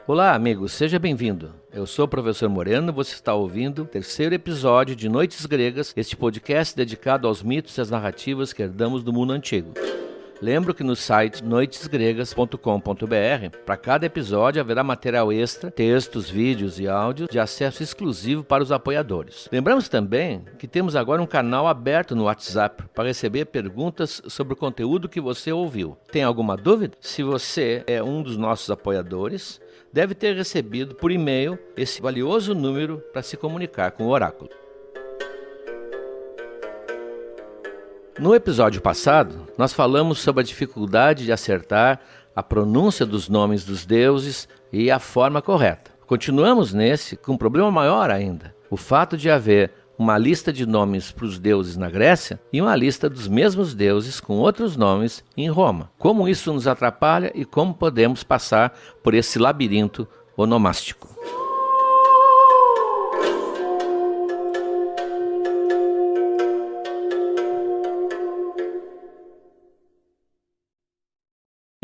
Olá, amigos, seja bem-vindo. Eu sou o professor Moreno, você está ouvindo o terceiro episódio de Noites Gregas, este podcast dedicado aos mitos e às narrativas que herdamos do mundo antigo. Lembro que no site noitesgregas.com.br, para cada episódio haverá material extra, textos, vídeos e áudios de acesso exclusivo para os apoiadores. Lembramos também que temos agora um canal aberto no WhatsApp para receber perguntas sobre o conteúdo que você ouviu. Tem alguma dúvida? Se você é um dos nossos apoiadores, deve ter recebido por e-mail esse valioso número para se comunicar com o oráculo. No episódio passado, nós falamos sobre a dificuldade de acertar a pronúncia dos nomes dos deuses e a forma correta. Continuamos nesse com um problema maior ainda, o fato de haver uma lista de nomes para os deuses na Grécia e uma lista dos mesmos deuses com outros nomes em Roma. Como isso nos atrapalha e como podemos passar por esse labirinto onomástico.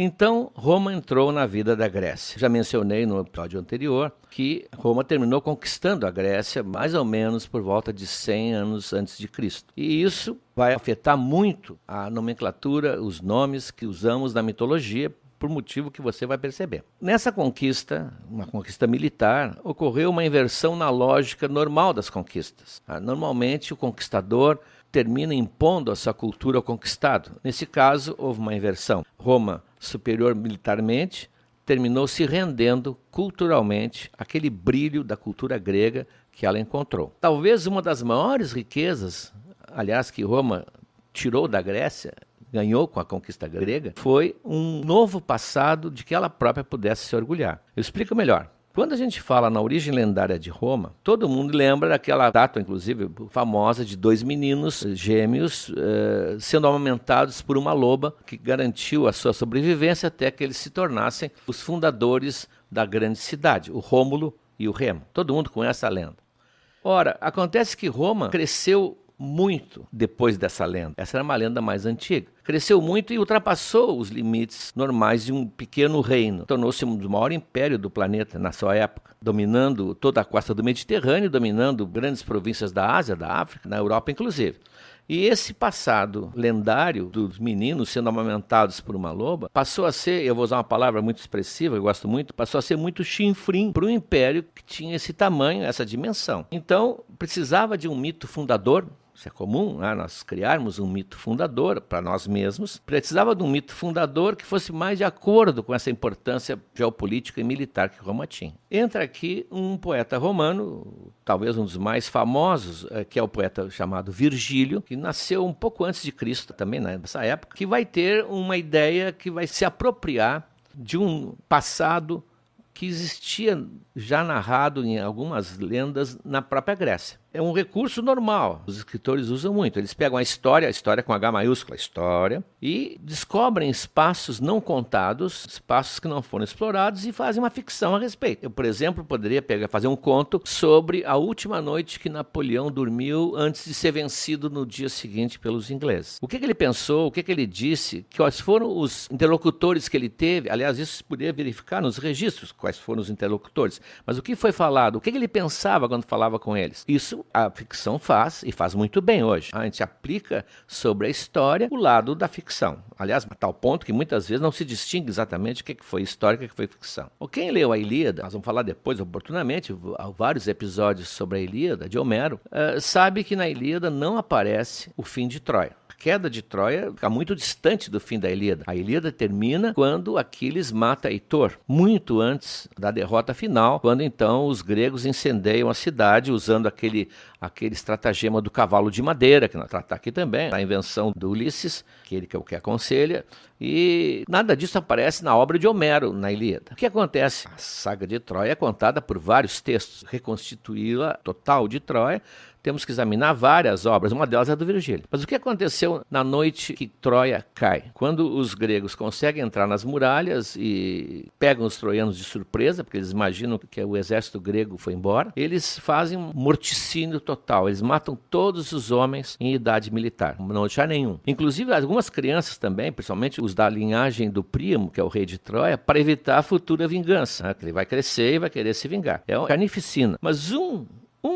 Então, Roma entrou na vida da Grécia. Já mencionei no episódio anterior que Roma terminou conquistando a Grécia mais ou menos por volta de 100 anos antes de Cristo. E isso vai afetar muito a nomenclatura, os nomes que usamos na mitologia, por motivo que você vai perceber. Nessa conquista, uma conquista militar, ocorreu uma inversão na lógica normal das conquistas. Normalmente, o conquistador termina impondo a sua cultura ao conquistado. Nesse caso, houve uma inversão. Roma, superior militarmente, terminou se rendendo culturalmente àquele brilho da cultura grega que ela encontrou. Talvez uma das maiores riquezas, aliás, que Roma tirou da Grécia, ganhou com a conquista grega, foi um novo passado de que ela própria pudesse se orgulhar. Eu explico melhor. Quando a gente fala na origem lendária de Roma, todo mundo lembra daquela data, inclusive, famosa de 2 meninos gêmeos sendo amamentados por uma loba que garantiu a sua sobrevivência até que eles se tornassem os fundadores da grande cidade, o Rômulo e o Remo. Todo mundo conhece a lenda. Ora, acontece que Roma cresceu muito depois dessa lenda. Essa era uma lenda mais antiga. Cresceu muito e ultrapassou os limites normais de um pequeno reino. Tornou-se um dos maiores impérios do planeta na sua época, dominando toda a costa do Mediterrâneo, dominando grandes províncias da Ásia, da África, na Europa inclusive. E esse passado lendário dos meninos sendo amamentados por uma loba passou a ser, eu vou usar uma palavra muito expressiva, eu gosto muito, passou a ser muito chinfrim para um império que tinha esse tamanho, essa dimensão. Então, precisava de um mito fundador. Isso é comum, né? Nós criarmos um mito fundador para nós mesmos. Precisava de um mito fundador que fosse mais de acordo com essa importância geopolítica e militar que Roma tinha. Entra aqui um poeta romano, talvez um dos mais famosos, que é o poeta chamado Virgílio, que nasceu um pouco antes de Cristo também, nessa época, que vai ter uma ideia que vai se apropriar de um passado que existia já narrado em algumas lendas na própria Grécia. É um recurso normal, os escritores usam muito. Eles pegam a história com H maiúscula, história, e descobrem espaços não contados, espaços que não foram explorados e fazem uma ficção a respeito. Eu, por exemplo, poderia fazer um conto sobre a última noite que Napoleão dormiu antes de ser vencido no dia seguinte pelos ingleses. O que ele pensou, o que ele disse, quais foram os interlocutores que ele teve, aliás, isso se poderia verificar nos registros, quais foram os interlocutores, mas o que foi falado, o que ele pensava quando falava com eles. Isso a ficção faz, e faz muito bem hoje. A gente aplica sobre a história o lado da ficção. Aliás, a tal ponto que muitas vezes não se distingue exatamente o que foi história e o que foi ficção. Quem leu a Ilíada, nós vamos falar depois oportunamente, há vários episódios sobre a Ilíada, de Homero, sabe que na Ilíada não aparece o fim de Troia. A queda de Troia fica muito distante do fim da Ilíada. A Ilíada termina quando Aquiles mata Heitor, muito antes da derrota final, quando então os gregos incendeiam a cidade usando aquele estratagema do cavalo de madeira, que nós tratamos aqui também, a invenção do Ulisses, que ele que é o que aconselha, e nada disso aparece na obra de Homero, na Ilíada. O que acontece? A saga de Troia é contada por vários textos. Reconstituí-la total de Troia temos que examinar várias obras, uma delas é a do Virgílio. Mas o que aconteceu na noite que Troia cai? Quando os gregos conseguem entrar nas muralhas e pegam os troianos de surpresa, porque eles imaginam que o exército grego foi embora, eles fazem um morticínio total, eles matam todos os homens em idade militar, não deixar nenhum. Inclusive algumas crianças também, principalmente os da linhagem do Príamo, que é o rei de Troia, para evitar a futura vingança, né? Que ele vai crescer e vai querer se vingar. É uma carnificina. Mas um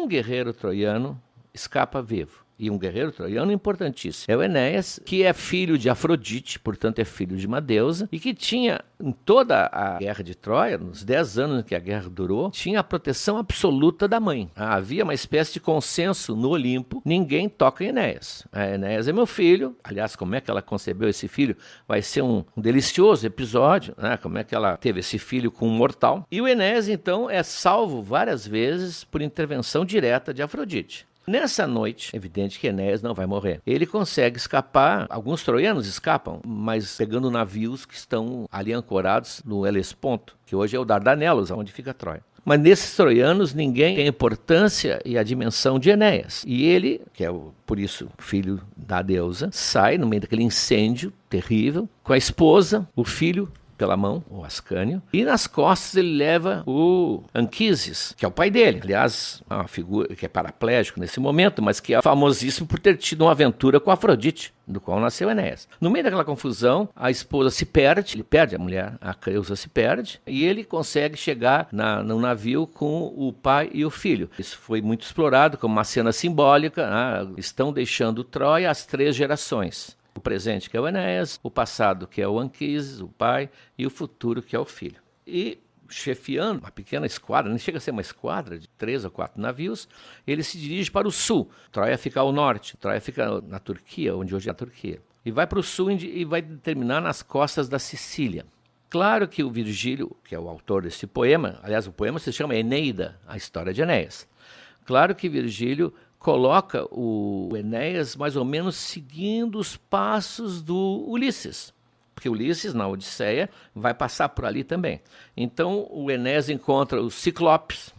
guerreiro troiano escapa vivo. E um guerreiro troiano importantíssimo. É o Enéas, que é filho de Afrodite, portanto é filho de uma deusa, e que tinha, em toda a guerra de Troia, nos 10 anos que a guerra durou, tinha a proteção absoluta da mãe. Havia uma espécie de consenso no Olimpo, ninguém toca em Enéas. Enéas é meu filho. Aliás, como é que ela concebeu esse filho? Vai ser um delicioso episódio, né? Como é que ela teve esse filho com um mortal. E o Enéas, então, é salvo várias vezes por intervenção direta de Afrodite. Nessa noite, é evidente que Enéas não vai morrer. Ele consegue escapar, alguns troianos escapam, mas pegando navios que estão ali ancorados no Helesponto, que hoje é o Dardanelos, onde fica Troia. Mas nesses troianos ninguém tem a importância e a dimensão de Enéas. E ele, que é por isso filho da deusa, sai no meio daquele incêndio terrível, com a esposa, o filho pela mão, o Ascânio, e nas costas ele leva o Anquises, que é o pai dele. Aliás, uma figura que é paraplégico nesse momento, mas que é famosíssimo por ter tido uma aventura com Afrodite, do qual nasceu Enéas. No meio daquela confusão, a esposa se perde, ele perde a mulher, a Creusa se perde, e ele consegue chegar no navio com o pai e o filho. Isso foi muito explorado como uma cena simbólica, né? Estão deixando Troia as 3 gerações. O presente, que é o Enéas, o passado, que é o Anquises, o pai, e o futuro, que é o filho. E, chefiando uma pequena esquadra, nem chega a ser uma esquadra de 3 ou 4 navios, ele se dirige para o sul. Troia fica ao norte, Troia fica na Turquia, onde hoje é a Turquia. E vai para o sul e vai terminar nas costas da Sicília. Claro que o Virgílio, que é o autor desse poema, aliás, o poema se chama Eneida, a história de Enéas. Claro que Virgílio coloca o Enéas mais ou menos seguindo os passos do Ulisses, porque Ulisses, na Odisseia, vai passar por ali também. Então, o Enéas encontra os Ciclopes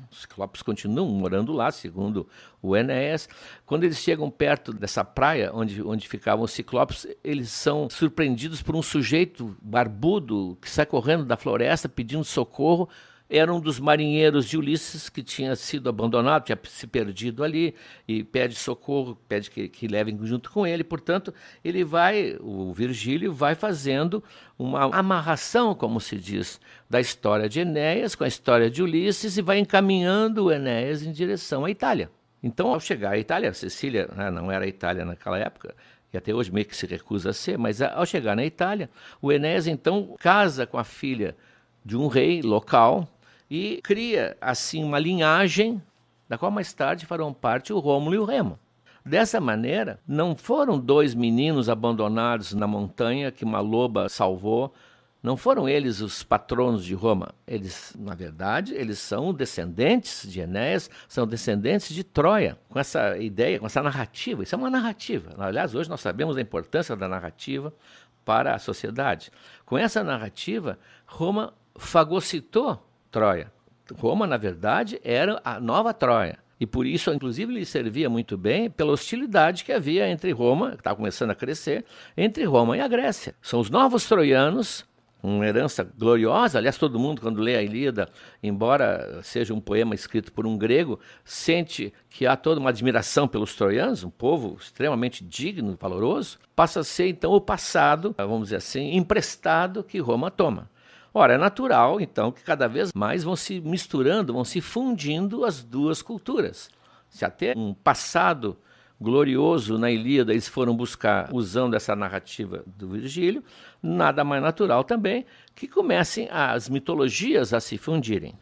continuam morando lá, segundo o Enéas. Quando eles chegam perto dessa praia onde ficavam os Ciclopes, eles são surpreendidos por um sujeito barbudo que sai correndo da floresta pedindo socorro. Era um dos marinheiros de Ulisses que tinha sido abandonado, tinha se perdido ali, e pede socorro, pede que levem junto com ele. Portanto, o Virgílio vai fazendo uma amarração, como se diz, da história de Enéas com a história de Ulisses e vai encaminhando o Enéas em direção à Itália. Então, ao chegar à Itália, a Sicília, né, não era a Itália naquela época, e até hoje meio que se recusa a ser, mas ao chegar na Itália, o Enéas então casa com a filha de um rei local, e cria, assim, uma linhagem da qual mais tarde farão parte o Rômulo e o Remo. Dessa maneira, não foram 2 meninos abandonados na montanha que uma loba salvou, não foram eles os patronos de Roma. Eles, na verdade, eles são descendentes de Enéas, são descendentes de Troia, com essa ideia, com essa narrativa. Isso é uma narrativa. Aliás, hoje nós sabemos a importância da narrativa para a sociedade. Com essa narrativa, Roma fagocitou Troia. Roma, na verdade, era a nova Troia. E por isso, inclusive, lhe servia muito bem pela hostilidade que havia entre Roma, que estava começando a crescer, entre Roma e a Grécia. São os novos troianos, uma herança gloriosa. Aliás, todo mundo, quando lê a Ilíada, embora seja um poema escrito por um grego, sente que há toda uma admiração pelos troianos, um povo extremamente digno e valoroso. Passa a ser, então, o passado, vamos dizer assim, emprestado que Roma toma. Ora, é natural, então, que cada vez mais vão se misturando, vão se fundindo as duas culturas. Se até um passado glorioso na Ilíada eles foram buscar usando essa narrativa do Virgílio, nada mais natural também que comecem as mitologias a se fundirem.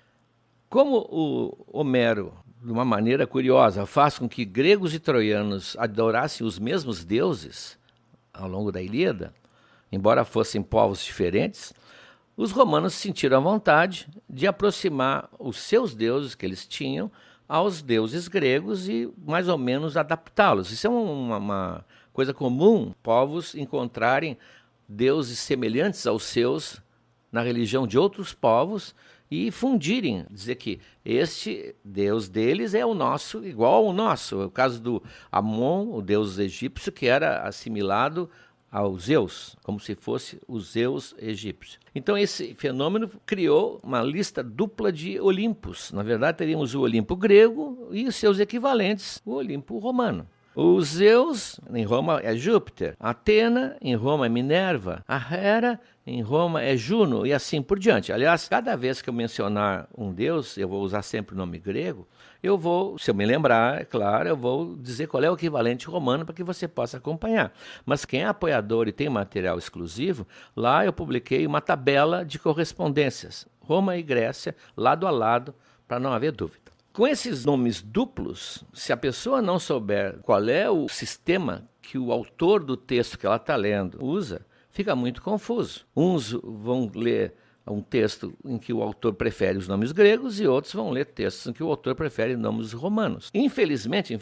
Como o Homero, de uma maneira curiosa, faz com que gregos e troianos adorassem os mesmos deuses ao longo da Ilíada, embora fossem povos diferentes, os romanos sentiram a vontade de aproximar os seus deuses que eles tinham aos deuses gregos e mais ou menos adaptá-los. Isso é uma coisa comum, povos encontrarem deuses semelhantes aos seus na religião de outros povos e fundirem, dizer que este Deus deles é o nosso, igual ao nosso. É o caso do Amon, o deus egípcio, que era assimilado ao Zeus, como se fosse o Zeus egípcio. Então esse fenômeno criou uma lista dupla de Olimpos. Na verdade, teríamos o Olimpo grego e os seus equivalentes, o Olimpo romano. O Zeus, em Roma, é Júpiter. A Atena, em Roma, é Minerva. A Hera, em Roma, é Juno, e assim por diante. Aliás, cada vez que eu mencionar um deus, eu vou usar sempre o nome grego, eu vou, se eu me lembrar, é claro, eu vou dizer qual é o equivalente romano para que você possa acompanhar. Mas quem é apoiador e tem material exclusivo, lá eu publiquei uma tabela de correspondências. Roma e Grécia, lado a lado, para não haver dúvida. Com esses nomes duplos, se a pessoa não souber qual é o sistema que o autor do texto que ela está lendo usa, fica muito confuso. Uns vão ler um texto em que o autor prefere os nomes gregos e outros vão ler textos em que o autor prefere nomes romanos. Infelizmente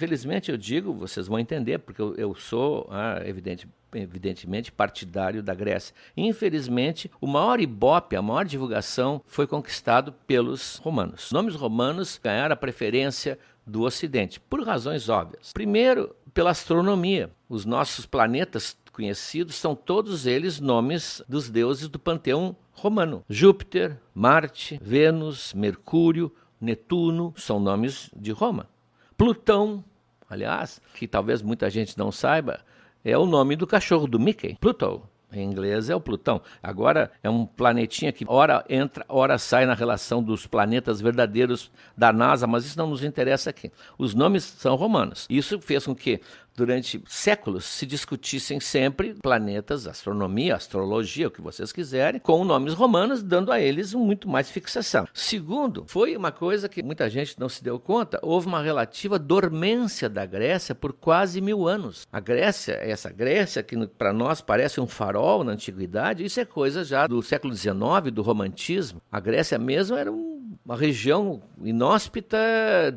eu digo, vocês vão entender, porque eu sou, evidentemente, partidário da Grécia. Infelizmente, o maior ibope, a maior divulgação foi conquistado pelos romanos. Os nomes romanos ganharam a preferência do Ocidente, por razões óbvias. Primeiro, pela astronomia. Os nossos planetas conhecidos são todos eles nomes dos deuses do panteão romano. Júpiter, Marte, Vênus, Mercúrio, Netuno são nomes de Roma. Plutão, aliás, que talvez muita gente não saiba, é o nome do cachorro do Mickey. Pluto, em inglês é o Plutão. Agora é um planetinha que ora entra, ora sai na relação dos planetas verdadeiros da NASA, mas isso não nos interessa aqui. Os nomes são romanos. Isso fez com que durante séculos se discutissem sempre planetas, astronomia, astrologia, o que vocês quiserem, com nomes romanos, dando a eles muito mais fixação. Segundo, foi uma coisa que muita gente não se deu conta, houve uma relativa dormência da Grécia por quase 1000 anos. A Grécia, essa Grécia que para nós parece um farol na antiguidade, isso é coisa já do século XIX, do romantismo. A Grécia mesmo era uma região inóspita,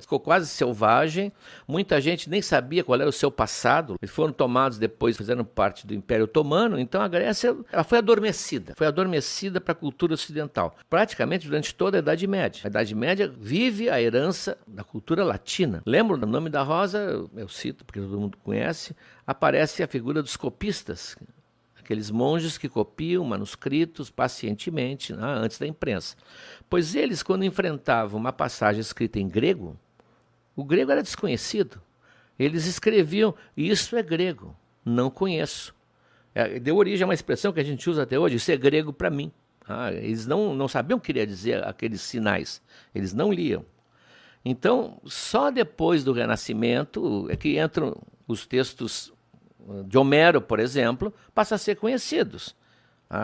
ficou quase selvagem, muita gente nem sabia qual era o seu passado, eles foram tomados depois, fizeram parte do Império Otomano, então a Grécia ela foi adormecida para a cultura ocidental, praticamente durante toda a Idade Média. A Idade Média vive a herança da cultura latina. Lembro do nome da Rosa, eu cito porque todo mundo conhece, aparece a figura dos copistas, aqueles monges que copiam manuscritos pacientemente, antes da imprensa. Pois eles, quando enfrentavam uma passagem escrita em grego, o grego era desconhecido. Eles escreviam, isso é grego, não conheço. Deu origem a uma expressão que a gente usa até hoje, isso é grego para mim. Eles não sabiam o que queria dizer aqueles sinais, eles não liam. Então, só depois do Renascimento é que entram os textos de Homero, por exemplo, passam a ser conhecidos.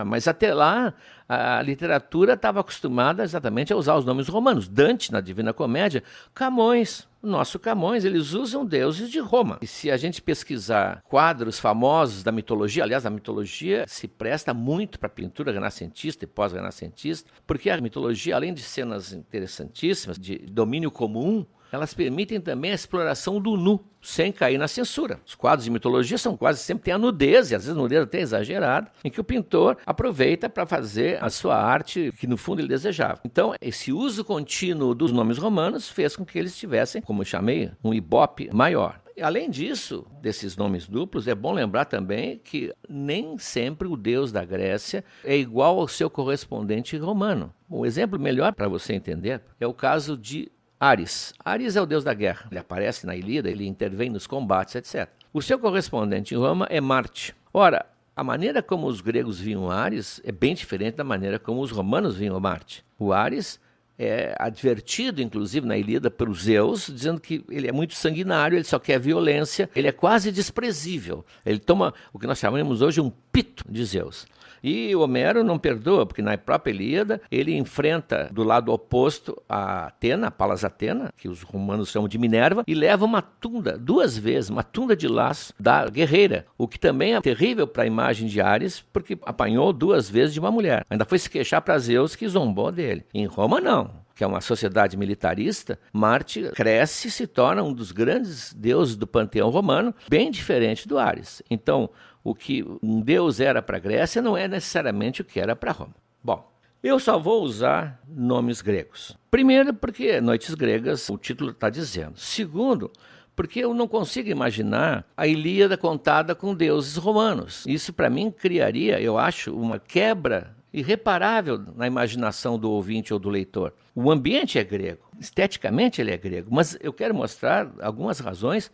Mas até lá, a literatura estava acostumada exatamente a usar os nomes romanos. Dante, na Divina Comédia, Camões, o nosso Camões, eles usam deuses de Roma. E se a gente pesquisar quadros famosos da mitologia, aliás, a mitologia se presta muito para a pintura renascentista e pós-renascentista, porque a mitologia, além de cenas interessantíssimas, de domínio comum, elas permitem também a exploração do nu, sem cair na censura. Os quadros de mitologia são quase sempre tem a nudez, e às vezes nudez até exagerada, em que o pintor aproveita para fazer a sua arte que no fundo ele desejava. Então, esse uso contínuo dos nomes romanos fez com que eles tivessem, como eu chamei, um ibope maior. Além disso, desses nomes duplos, é bom lembrar também que nem sempre o deus da Grécia é igual ao seu correspondente romano. Um exemplo melhor para você entender é o caso de Ares. Ares é o deus da guerra. Ele aparece na Ilíada, ele intervém nos combates, etc. O seu correspondente em Roma é Marte. Ora, a maneira como os gregos viam Ares é bem diferente da maneira como os romanos viam Marte. O Ares é advertido, inclusive, na Ilíada pelos Zeus, dizendo que ele é muito sanguinário, ele só quer violência, ele é quase desprezível. Ele toma o que nós chamamos hoje um pito de Zeus. E o Homero não perdoa, porque na própria Ilíada ele enfrenta do lado oposto a Atena, a Palas Atena, que os romanos chamam de Minerva, e leva uma tunda, 2 vezes, uma tunda de laço da guerreira, o que também é terrível para a imagem de Ares, porque apanhou 2 vezes de uma mulher. Ainda foi se queixar para Zeus, que zombou dele. Em Roma, não. Que é uma sociedade militarista, Marte cresce e se torna um dos grandes deuses do panteão romano, bem diferente do Ares. Então, o que um deus era para a Grécia não é necessariamente o que era para Roma. Bom, Eu só vou usar nomes gregos. Primeiro, porque Noites Gregas, o título está dizendo. Segundo, porque eu não consigo imaginar a Ilíada contada com deuses romanos. Isso, para mim, criaria, eu acho, uma quebra irreparável na imaginação do ouvinte ou do leitor. O ambiente é grego, esteticamente ele é grego, mas eu quero mostrar algumas razões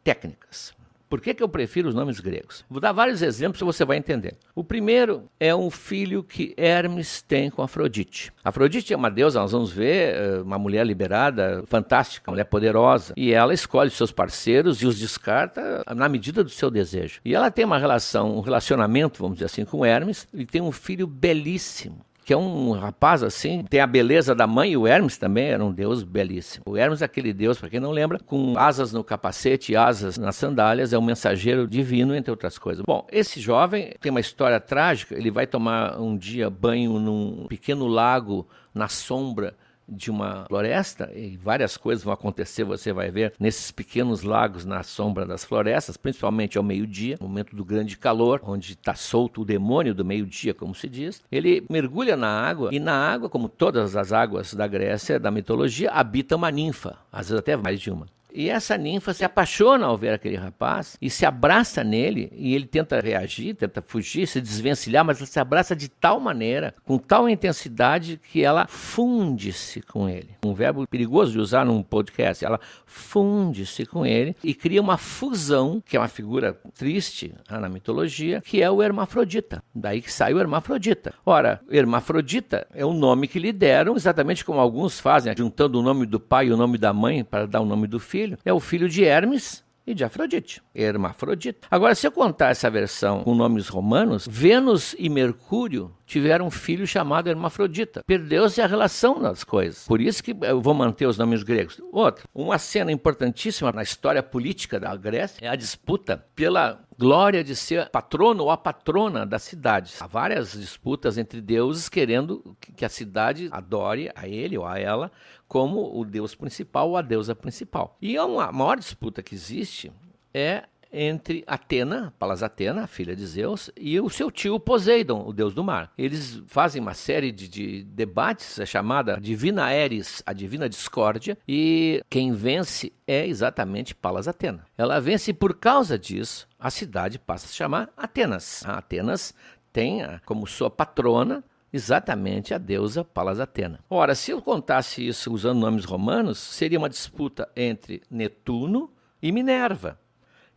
técnicas. Por que eu prefiro os nomes gregos? Vou dar vários exemplos e você vai entender. O primeiro é um filho que Hermes tem com Afrodite. Afrodite é uma deusa, nós vamos ver, uma mulher liberada, fantástica, uma mulher poderosa. E ela escolhe seus parceiros e os descarta na medida do seu desejo. E ela tem um relacionamento, vamos dizer assim, com Hermes, e tem um filho belíssimo, que é um rapaz assim, tem a beleza da mãe, e o Hermes também era um deus belíssimo. O Hermes é aquele deus, para quem não lembra, com asas no capacete e asas nas sandálias, é um mensageiro divino, entre outras coisas. Bom, esse jovem tem uma história trágica, ele vai tomar um dia banho num pequeno lago na sombra de uma floresta, e várias coisas vão acontecer, você vai ver, nesses pequenos lagos na sombra das florestas, principalmente ao meio-dia, momento do grande calor, onde está solto o demônio do meio-dia, como se diz. Ele mergulha na água, e na água, como todas as águas da Grécia, da mitologia, habita uma ninfa, às vezes até mais de uma. E essa ninfa se apaixona ao ver aquele rapaz e se abraça nele, e ele tenta reagir, tenta fugir, se desvencilhar, mas ela se abraça de tal maneira, com tal intensidade, que ela funde-se com ele. Um verbo perigoso de usar num podcast. Ela funde-se com ele e cria uma fusão, que é uma figura triste na mitologia, que é o hermafrodita. Daí que sai o hermafrodita. Ora, hermafrodita é o nome que lhe deram, exatamente como alguns fazem, juntando o nome do pai e o nome da mãe para dar o nome do filho. É o filho de Hermes e de Afrodite, hermafrodita. Agora, se eu contar essa versão com nomes romanos, Vênus e Mercúrio tiveram um filho chamado Hermafrodita. Perdeu-se a relação das coisas. Por isso que eu vou manter os nomes gregos. Outra, uma cena importantíssima na história política da Grécia é a disputa pela glória de ser patrono ou a patrona da cidade. Há várias disputas entre deuses querendo que a cidade adore a ele ou a ela como o deus principal ou a deusa principal. E a maior disputa que existe é entre Atena, Palas Atena, a filha de Zeus, e o seu tio Poseidon, o deus do mar. Eles fazem uma série de debates, é chamada Divina Eris, a Divina Discórdia, e quem vence é exatamente Palas Atena. Ela vence e por causa disso, a cidade passa a se chamar Atenas. A Atenas tem como sua patrona exatamente a deusa Palas Atena. Ora, se eu contasse isso usando nomes romanos, seria uma disputa entre Netuno e Minerva.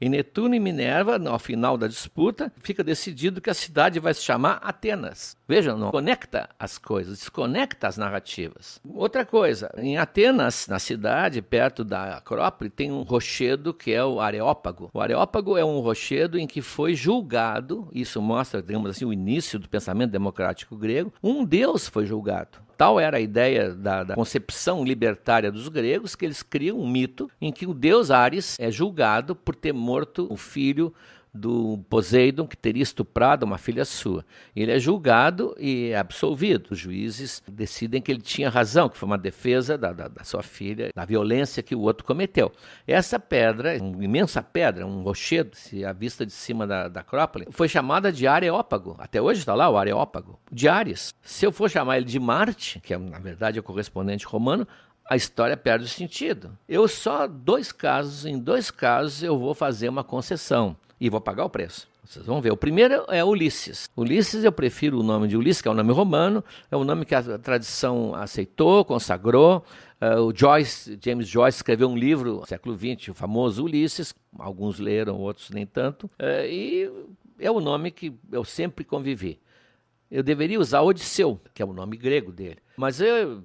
E Netuno e Minerva, ao final da disputa, fica decidido que a cidade vai se chamar Atenas. Vejam, não conecta as coisas, desconecta as narrativas. Outra coisa, em Atenas, na cidade, perto da Acrópole, tem um rochedo que é o Areópago. O Areópago é um rochedo em que foi julgado, isso mostra, digamos assim, o início do pensamento democrático grego, um deus foi julgado. Tal era a ideia da concepção libertária dos gregos, que eles criam um mito em que o deus Ares é julgado por ter morto o filho do Poseidon, que teria estuprado uma filha sua. Ele é julgado e é absolvido. Os juízes decidem que ele tinha razão, que foi uma defesa da sua filha, da violência que o outro cometeu. Essa pedra, uma imensa pedra, um rochedo, à vista de cima da Acrópole, foi chamada de Areópago. Até hoje está lá o Areópago, de Ares. Se eu for chamar ele de Marte, que na verdade é o correspondente romano, a história perde o sentido. Em dois casos eu vou fazer uma concessão. E vou pagar o preço. Vocês vão ver. O primeiro é Ulisses. Ulisses, eu prefiro o nome de Ulisses, que é um nome romano. É um nome que a tradição aceitou, consagrou. James Joyce escreveu um livro no século XX, o famoso Ulisses. Alguns leram, outros nem tanto. E é o nome que eu sempre convivi. Eu deveria usar Odisseu, que é o nome grego dele. Mas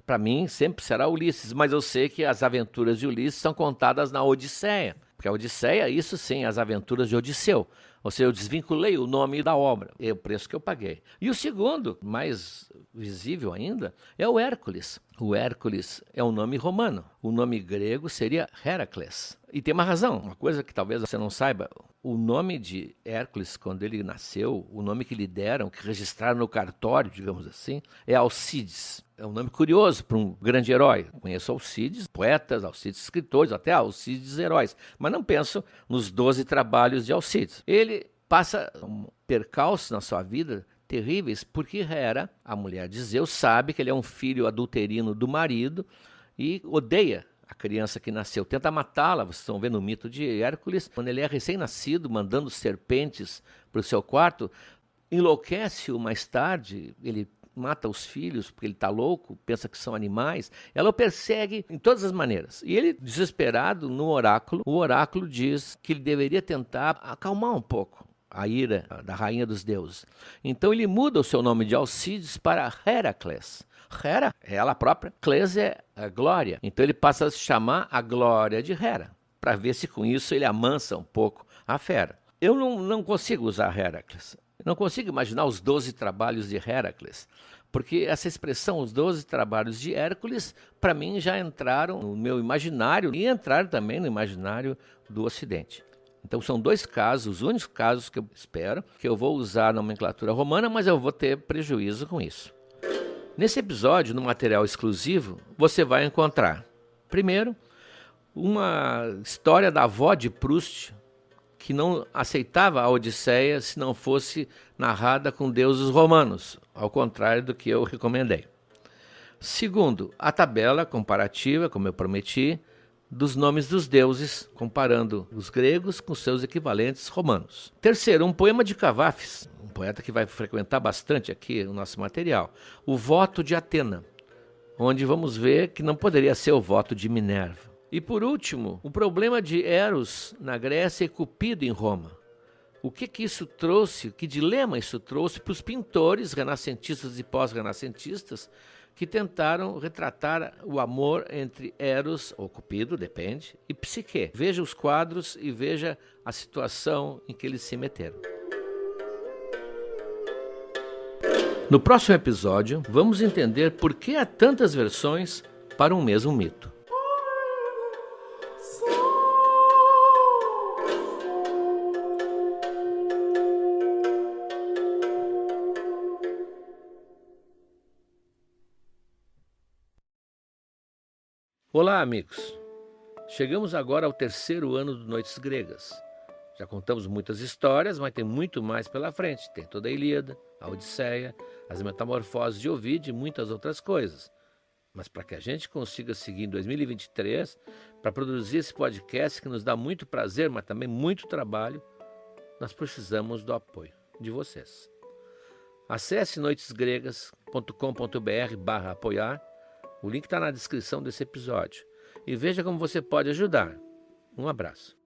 para mim sempre será Ulisses. Mas eu sei que as aventuras de Ulisses são contadas na Odisseia. Porque a Odisseia, isso sim, as aventuras de Odisseu. Ou seja, eu desvinculei o nome da obra, é o preço que eu paguei. E o segundo, mais visível ainda, é o Hércules. O Hércules é um nome romano. O nome grego seria Heracles. E tem uma razão, uma coisa que talvez você não saiba. O nome de Hércules, quando ele nasceu, o nome que lhe deram, que registraram no cartório, digamos assim, é Alcides. É um nome curioso para um grande herói. Conheço Alcides, poetas, Alcides escritores, até Alcides heróis. Mas não penso nos 12 trabalhos de Alcides. Ele passa um percalço na sua vida terríveis porque Hera, a mulher de Zeus, sabe que ele é um filho adulterino do marido e odeia a criança que nasceu. Tenta matá-la, vocês estão vendo o mito de Hércules, quando ele é recém-nascido, mandando serpentes para o seu quarto, enlouquece-o mais tarde, ele mata os filhos porque ele está louco, pensa que são animais. Ela o persegue em todas as maneiras. E ele, desesperado, no oráculo, o oráculo diz que ele deveria tentar acalmar um pouco a ira da rainha dos deuses. Então ele muda o seu nome de Alcides para Heracles. Hera é ela própria, Cles é a glória. Então ele passa a se chamar a glória de Hera, para ver se com isso ele amansa um pouco a fera. Eu não consigo usar Heracles. Eu não consigo imaginar os 12 trabalhos de Heracles, porque essa expressão, os 12 trabalhos de Hércules, para mim já entraram no meu imaginário e entraram também no imaginário do Ocidente. Então são dois casos, os únicos casos que eu espero que eu vou usar a nomenclatura romana, mas eu vou ter prejuízo com isso. Nesse episódio, no material exclusivo, você vai encontrar, primeiro, uma história da avó de Proust, que não aceitava a Odisseia se não fosse narrada com deuses romanos, ao contrário do que eu recomendei. Segundo, a tabela comparativa, como eu prometi, dos nomes dos deuses, comparando os gregos com seus equivalentes romanos. Terceiro, um poema de Cavafis, um poeta que vai frequentar bastante aqui o nosso material, o Voto de Atena, onde vamos ver que não poderia ser o voto de Minerva. E por último, o problema de Eros na Grécia e Cupido em Roma. O que isso trouxe, que dilema isso trouxe para os pintores renascentistas e pós-renascentistas que tentaram retratar o amor entre Eros, ou Cupido, depende, e Psique. Veja os quadros e veja a situação em que eles se meteram. No próximo episódio, vamos entender por que há tantas versões para um mesmo mito. Olá, amigos! Chegamos agora ao terceiro ano do Noites Gregas. Já contamos muitas histórias, mas tem muito mais pela frente. Tem toda a Ilíada, a Odisseia, as Metamorfoses de Ovídio e muitas outras coisas. Mas para que a gente consiga seguir em 2023, para produzir esse podcast que nos dá muito prazer, mas também muito trabalho, nós precisamos do apoio de vocês. Acesse noitesgregas.com.br/apoiar. O link está na descrição desse episódio. E veja como você pode ajudar. Um abraço.